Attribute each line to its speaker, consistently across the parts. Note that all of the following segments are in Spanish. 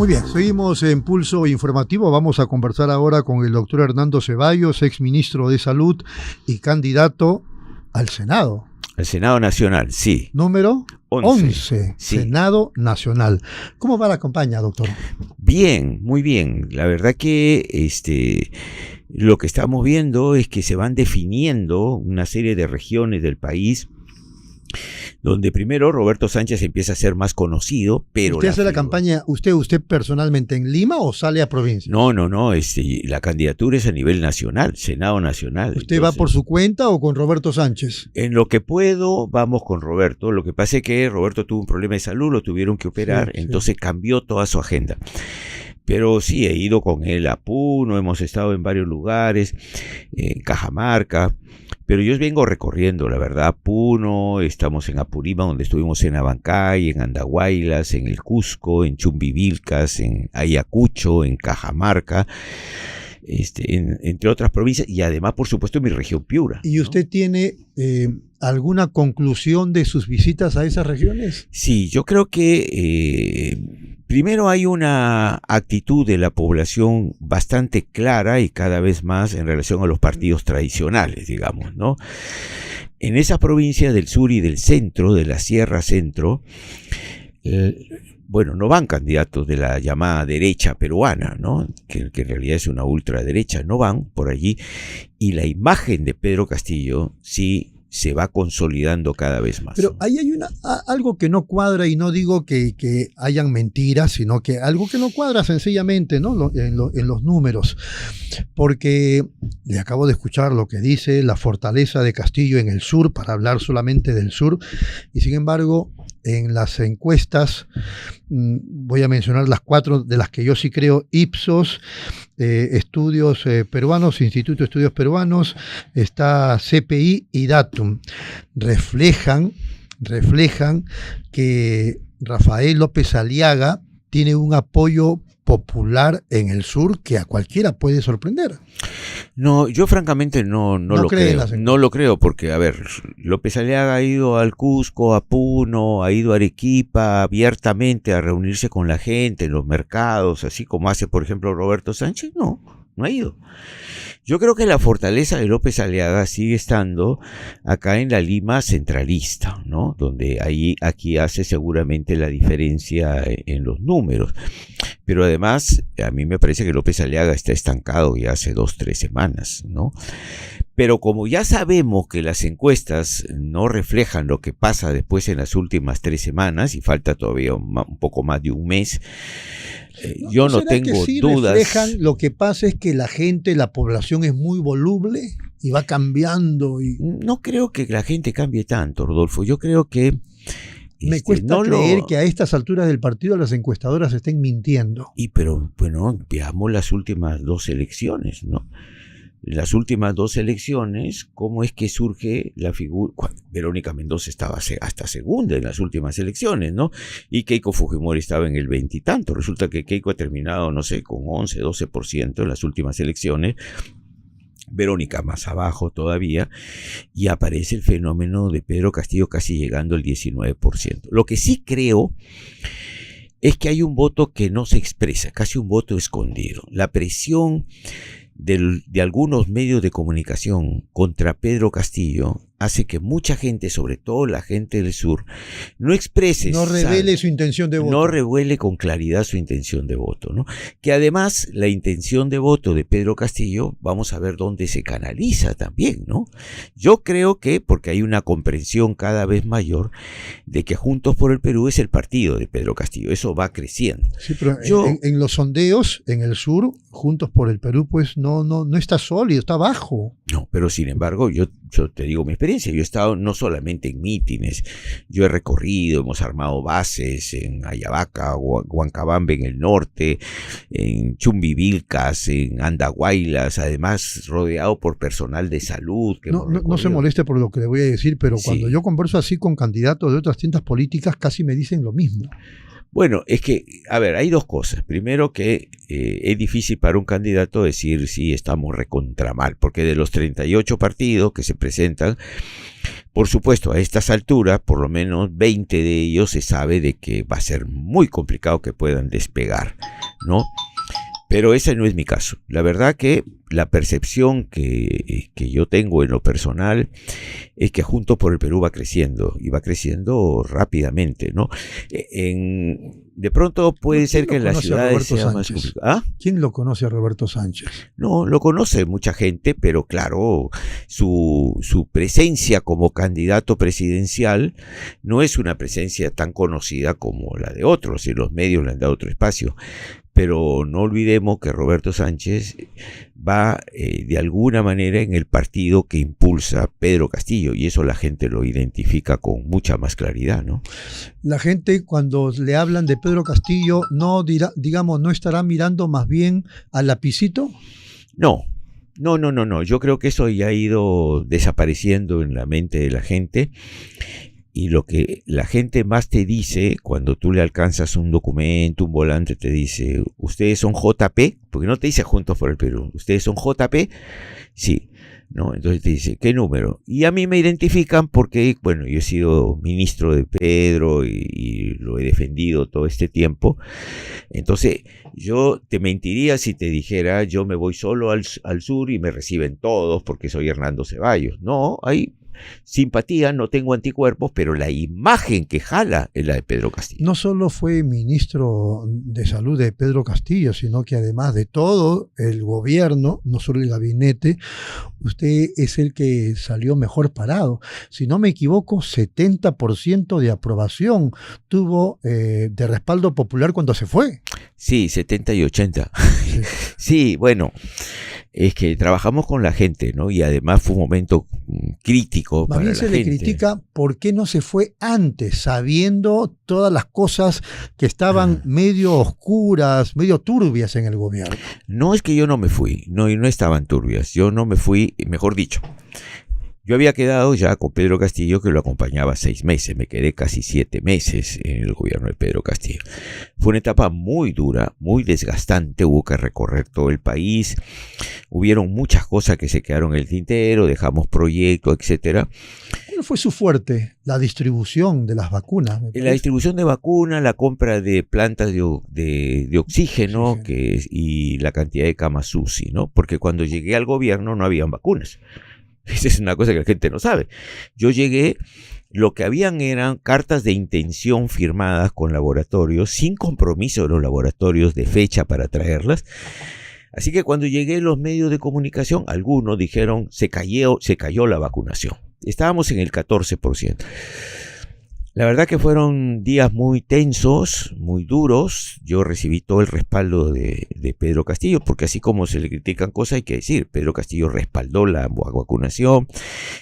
Speaker 1: Muy bien, seguimos en Pulso Informativo. Vamos a conversar ahora con el doctor Hernando Ceballos, exministro de Salud y candidato al Senado.
Speaker 2: Al Senado Nacional, sí.
Speaker 1: Número 11,
Speaker 2: sí.
Speaker 1: Senado Nacional. ¿Cómo va la campaña, doctor?
Speaker 2: Bien, muy bien. La verdad que lo que estamos viendo es que se van definiendo una serie de regiones del país donde primero Roberto Sánchez empieza a ser más conocido, pero...
Speaker 1: ¿Usted hace la campaña, usted personalmente en Lima o sale a provincia?
Speaker 2: No, la candidatura es a nivel nacional, Senado Nacional.
Speaker 1: ¿Usted
Speaker 2: Entonces,
Speaker 1: va por su cuenta o con Roberto Sánchez?
Speaker 2: En lo que puedo, vamos con Roberto. Lo que pasa es que Roberto tuvo un problema de salud, lo tuvieron que operar, entonces cambió toda su agenda. Pero sí, he ido con él a Puno, hemos estado en varios lugares, en Cajamarca, pero yo vengo recorriendo, la verdad, Puno, estamos en Apurímac, donde estuvimos en Abancay, en Andahuaylas, en el Cusco, en Chumbivilcas, en Ayacucho, en Cajamarca, entre otras provincias, y además, por supuesto, en mi región Piura.
Speaker 1: ¿Y usted tiene alguna conclusión de sus visitas a esas regiones?
Speaker 2: Sí, yo creo que primero hay una actitud de la población bastante clara y cada vez más en relación a los partidos tradicionales, digamos, ¿no? En esa provincia del sur y del centro, de la Sierra Centro, no van candidatos de la llamada derecha peruana, ¿no? Que en realidad es una ultraderecha, no van por allí, y la imagen de Pedro Castillo sí se va consolidando cada vez más.
Speaker 1: Pero ahí hay algo que no cuadra, y no digo que hayan mentiras, sino que algo que no cuadra sencillamente, ¿no? En los números. Porque le acabo de escuchar lo que dice la fortaleza de Castillo en el sur, para hablar solamente del sur, y sin embargo, en las encuestas, voy a mencionar las 4 de las que yo sí creo: Ipsos, Estudios Peruanos, Instituto de Estudios Peruanos, está CPI y Datum, reflejan que Rafael López Aliaga tiene un apoyo popular en el sur que a cualquiera puede sorprender.
Speaker 2: No, yo francamente no lo creo. No lo creo porque, a ver, López Aliaga ha ido al Cusco, a Puno, ha ido a Arequipa abiertamente a reunirse con la gente en los mercados, así como hace, por ejemplo, Roberto Sánchez. No ha ido. Yo creo que la fortaleza de López Aliaga sigue estando acá en la Lima centralista, ¿no? Donde aquí hace seguramente la diferencia en los números. Pero además, a mí me parece que López Aliaga está estancado ya hace 2-3 semanas, ¿no? Pero como ya sabemos que las encuestas no reflejan lo que pasa después en las últimas 3 semanas, y falta todavía un poco más de un mes, yo no tengo dudas.
Speaker 1: Reflejan, lo que pasa es que la población es muy voluble y va cambiando.
Speaker 2: No creo que la gente cambie tanto, Rodolfo. Yo creo que...
Speaker 1: Me cuesta creer que a estas alturas del partido las encuestadoras estén mintiendo.
Speaker 2: Pero, bueno, veamos las últimas 2 elecciones, ¿no? Las últimas 2 elecciones, ¿cómo es que surge la figura? Verónica Mendoza estaba hasta segunda en las últimas elecciones, ¿no? Y Keiko Fujimori estaba en el 20 y tanto. Resulta que Keiko ha terminado, no sé, con 11-12% en las últimas elecciones. Verónica más abajo todavía, y aparece el fenómeno de Pedro Castillo casi llegando al 19%. Lo que sí creo es que hay un voto que no se expresa, casi un voto escondido. La presión de algunos medios de comunicación contra Pedro Castillo hace que mucha gente, sobre todo la gente del sur, no exprese,
Speaker 1: no revele su intención de voto.
Speaker 2: No revele con claridad su intención de voto, ¿no? Que además la intención de voto de Pedro Castillo, vamos a ver dónde se canaliza también, ¿no? Yo creo que, porque hay una comprensión cada vez mayor de que Juntos por el Perú es el partido de Pedro Castillo, eso va creciendo.
Speaker 1: Sí, pero en los sondeos en el sur, Juntos por el Perú, pues no está sólido, está bajo.
Speaker 2: No, pero sin embargo, yo te digo mi experiencia. Yo he estado no solamente en mítines, yo he recorrido, hemos armado bases en Ayabaca, Huancabamba en el norte, en Chumbivilcas, en Andahuaylas, además rodeado por personal de salud.
Speaker 1: No se moleste por lo que le voy a decir, pero cuando yo converso así con candidatos de otras tiendas políticas, casi me dicen lo mismo.
Speaker 2: Bueno, es que, a ver, hay 2 cosas. Primero que es difícil para un candidato decir si estamos recontra mal, porque de los 38 partidos que se presentan, Por supuesto, a estas alturas, por lo menos 20 de ellos se sabe de que va a ser muy complicado que puedan despegar, ¿no? Pero ese no es mi caso. La verdad que la percepción que yo tengo en lo personal es que Juntos por el Perú va creciendo y va creciendo rápidamente, ¿no? De pronto puede ser que en las ciudades sea más complicado.
Speaker 1: ¿Ah? ¿Quién lo conoce a Roberto Sánchez?
Speaker 2: No, lo conoce mucha gente, pero claro, su presencia como candidato presidencial no es una presencia tan conocida como la de otros, y los medios le han dado otro espacio. Pero no olvidemos que Roberto Sánchez va de alguna manera en el partido que impulsa Pedro Castillo, y eso la gente lo identifica con mucha más claridad, ¿no?
Speaker 1: La gente, cuando le hablan de Pedro Castillo, no dirá, digamos, ¿no estará mirando más bien al lapicito?
Speaker 2: No. Yo creo que eso ya ha ido desapareciendo en la mente de la gente. Y lo que la gente más te dice cuando tú le alcanzas un documento, un volante, te dice, ¿ustedes son JP? Porque no te dice Juntos por el Perú. ¿Ustedes son JP? Sí. ¿No? Entonces te dice, ¿qué número? Y a mí me identifican porque, bueno, yo he sido ministro de Pedro y lo he defendido todo este tiempo. Entonces, yo te mentiría si te dijera, yo me voy solo al sur y me reciben todos porque soy Hernando Ceballos. No, hay simpatía, no tengo anticuerpos, pero la imagen que jala es la de Pedro Castillo.
Speaker 1: No solo fue ministro de Salud de Pedro Castillo, sino que además de todo el gobierno, no solo el gabinete, usted es el que salió mejor parado. Si no me equivoco, 70% de aprobación tuvo de respaldo popular cuando se fue.
Speaker 2: Sí, 70 y 80. Sí, sí, bueno, es que trabajamos con la gente, ¿no? Y además fue un momento crítico para la gente.
Speaker 1: Más bien se le critica por qué no se fue antes, sabiendo todas las cosas que estaban medio oscuras, medio turbias en el gobierno.
Speaker 2: No es que yo no me fui, no estaban turbias, yo no me fui, mejor dicho. Yo había quedado ya con Pedro Castillo, que lo acompañaba 6 meses, me quedé casi 7 meses en el gobierno de Pedro Castillo. Fue una etapa muy dura, muy desgastante, hubo que recorrer todo el país, hubieron muchas cosas que se quedaron en el tintero, dejamos proyectos, etcétera.
Speaker 1: ¿Cuál fue su fuerte? La distribución de las vacunas.
Speaker 2: La distribución de vacunas, la compra de plantas de oxígeno y la cantidad de camas UCI, ¿no? Porque cuando llegué al gobierno no habían vacunas. Esa es una cosa que la gente no sabe. Yo llegué, lo que habían eran cartas de intención firmadas con laboratorios, sin compromiso de los laboratorios de fecha para traerlas. Así que cuando llegué, los medios de comunicación, algunos dijeron, se cayó la vacunación. Estábamos en el 14%. La verdad que fueron días muy tensos, muy duros. Yo recibí todo el respaldo de Pedro Castillo, porque así como se le critican cosas, hay que decir, Pedro Castillo respaldó la vacunación,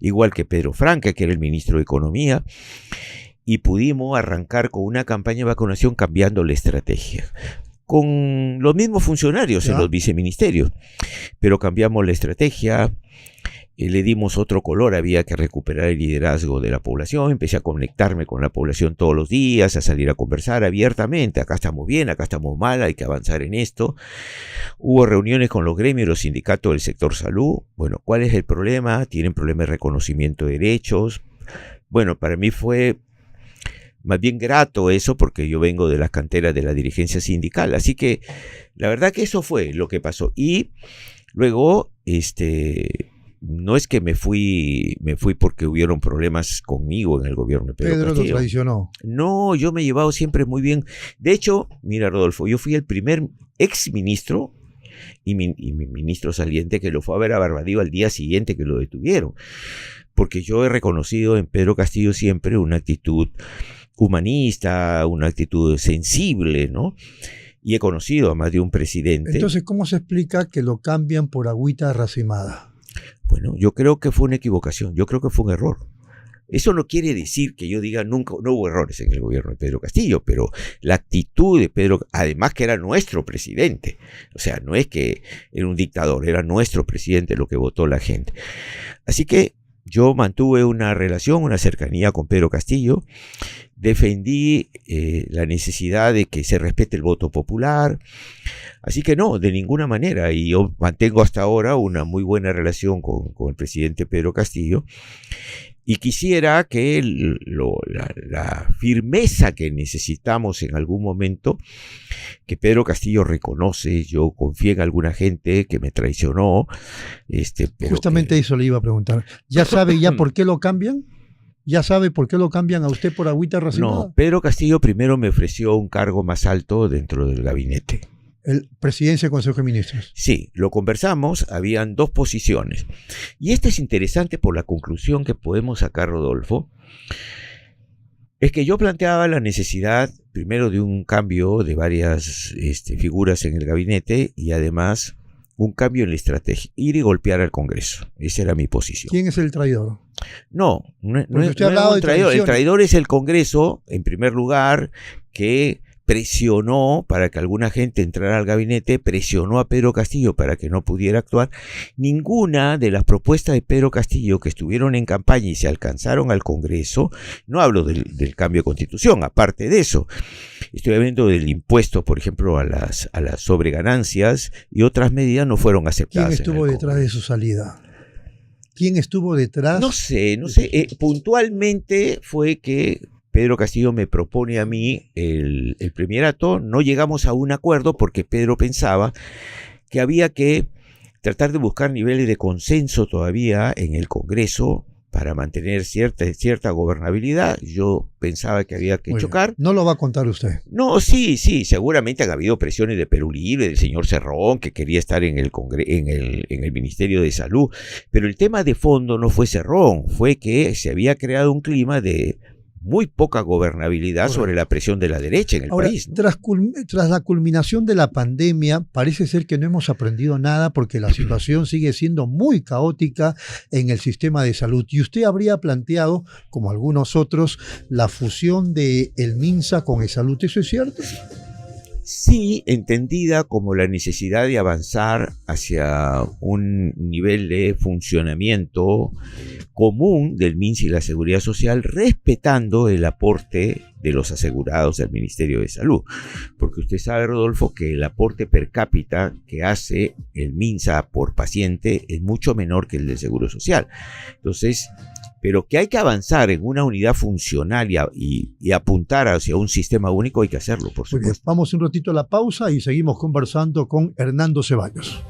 Speaker 2: igual que Pedro Franca, que era el ministro de Economía, y pudimos arrancar con una campaña de vacunación cambiando la estrategia. Con los mismos funcionarios en los viceministerios, pero cambiamos la estrategia. Le dimos otro color, había que recuperar el liderazgo de la población, empecé a conectarme con la población todos los días, a salir a conversar abiertamente, acá estamos bien, acá estamos mal, hay que avanzar en esto. Hubo reuniones con los gremios y los sindicatos del sector salud. Bueno, ¿cuál es el problema? Tienen problemas de reconocimiento de derechos. Bueno, para mí fue más bien grato eso, porque yo vengo de las canteras de la dirigencia sindical, así que la verdad que eso fue lo que pasó. Y luego, no es que me fui porque hubieron problemas conmigo en el gobierno de Pedro Castillo.
Speaker 1: Lo traicionó.
Speaker 2: No, yo me he llevado siempre muy bien. De hecho, mira, Rodolfo, yo fui el primer exministro y mi ministro saliente que lo fue a ver a Barbadillo al día siguiente que lo detuvieron. Porque yo he reconocido en Pedro Castillo siempre una actitud humanista, una actitud sensible, ¿no? Y he conocido a más de un presidente.
Speaker 1: Entonces, ¿cómo se explica que lo cambian por agüita racimada?
Speaker 2: Bueno, yo creo que fue una equivocación, yo creo que fue un error. Eso no quiere decir que yo diga nunca, no hubo errores en el gobierno de Pedro Castillo, pero la actitud de Pedro, además que era nuestro presidente, o sea, no es que era un dictador, era nuestro presidente lo que votó la gente. Así que yo mantuve una relación, una cercanía con Pedro Castillo, defendí la necesidad de que se respete el voto popular, así que no, de ninguna manera, y yo mantengo hasta ahora una muy buena relación con el presidente Pedro Castillo, Y quisiera que la firmeza que necesitamos en algún momento, que Pedro Castillo reconoce, yo confié en alguna gente que me traicionó. Pero
Speaker 1: justamente eso le iba a preguntar. ¿Ya sabe por qué lo cambian? ¿Ya sabe por qué lo cambian a usted por agüita racimada?
Speaker 2: No, Pedro Castillo primero me ofreció un cargo más alto dentro del gabinete.
Speaker 1: Presidencia del Consejo de Ministros.
Speaker 2: Sí, lo conversamos, habían 2 posiciones. Y esto es interesante por la conclusión que podemos sacar, Rodolfo. Es que yo planteaba la necesidad, primero, de un cambio de varias figuras en el gabinete y además un cambio en la estrategia, ir y golpear al Congreso. Esa era mi posición.
Speaker 1: ¿Quién es el traidor?
Speaker 2: No es un traidor. El traidor es el Congreso, en primer lugar, que presionó para que alguna gente entrara al gabinete, presionó a Pedro Castillo para que no pudiera actuar. Ninguna de las propuestas de Pedro Castillo que estuvieron en campaña y se alcanzaron al Congreso, no hablo del cambio de constitución, aparte de eso, estoy hablando del impuesto, por ejemplo, a las sobreganancias, y otras medidas no fueron aceptadas.
Speaker 1: ¿Quién estuvo detrás de su salida? ¿Quién estuvo detrás?
Speaker 2: No sé. Puntualmente fue que Pedro Castillo me propone a mí el primerato. No llegamos a un acuerdo porque Pedro pensaba que había que tratar de buscar niveles de consenso todavía en el Congreso para mantener cierta gobernabilidad. Yo pensaba que había que chocar.
Speaker 1: ¿No lo va a contar usted?
Speaker 2: No, sí, seguramente han habido presiones de Perú Libre, del señor Cerrón, que quería estar en el Ministerio de Salud, pero el tema de fondo no fue Cerrón, fue que se había creado un clima de muy poca gobernabilidad sobre la presión de la derecha en el país, ¿no?
Speaker 1: Tras la culminación de la pandemia, parece ser que no hemos aprendido nada porque la situación sigue siendo muy caótica en el sistema de salud. Y usted habría planteado, como algunos otros, la fusión de el MINSA con ESalud. ¿Eso es cierto?
Speaker 2: Sí, entendida como la necesidad de avanzar hacia un nivel de funcionamiento común del MINSA y la Seguridad Social, respetando el aporte de los asegurados del Ministerio de Salud. Porque usted sabe, Rodolfo, que el aporte per cápita que hace el MINSA por paciente es mucho menor que el del Seguro Social. Entonces, pero que hay que avanzar en una unidad funcional y apuntar hacia un sistema único, hay que hacerlo, por supuesto.
Speaker 1: Muy bien, vamos un ratito a la pausa y seguimos conversando con Hernando Ceballos.